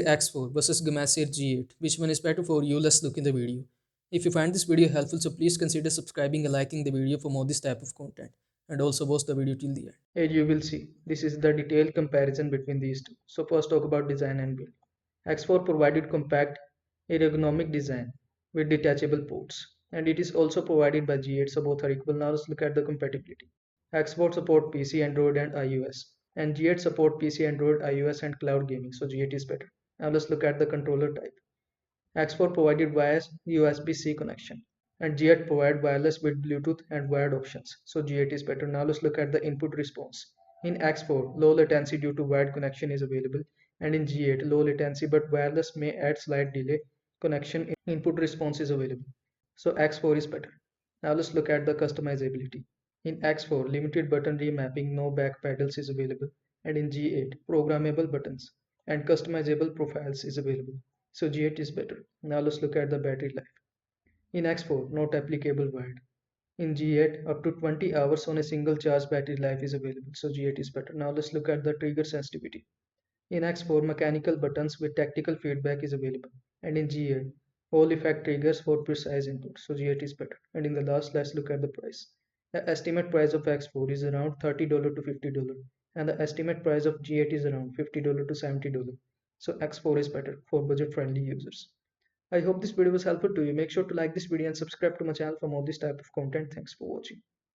X4 versus Gamesir G8. Which one is better for you? Let's look in the video. If you find this video helpful, so please consider subscribing and liking the video for more this type of content. And also watch the video till the end. As you will see, this is the detailed comparison between these two. So first talk about design and build. X4 provided compact ergonomic design with detachable ports. And it is also provided by G8, so both are equal. Now let's look at the compatibility. X4 support PC, Android and iOS. And G8 support PC, Android, iOS and cloud gaming, so G8 is better. Now let's look at the controller type. X4 provided via USB-C connection and G8 provide wireless with Bluetooth and wired options. So G8 is better. Now let's look at the input response. In X4, low latency due to wired connection is available, and in G8, low latency but wireless may add slight delay connection input response is available. So X4 is better. Now let's look at the customizability. In X4, limited button remapping, no back pedals is available, and in G8, programmable buttons and customizable profiles is available. So G8 is better. Now let's look at the battery life. In X4, not applicable wired. In G8, up to 20 hours on a single charge battery life is available. So G8 is better. Now let's look at the trigger sensitivity. In X4, mechanical buttons with tactical feedback is available. And in G8, Hall effect triggers for precise input. So G8 is better. And in the last, let's look at the price. The estimate price of X4 is around $30 to $50, and the estimate price of G8 is around $50 to $70. So X4 is better for budget-friendly users. I hope this video was helpful to you. Make sure to like this video and subscribe to my channel for more this type of content. Thanks for watching.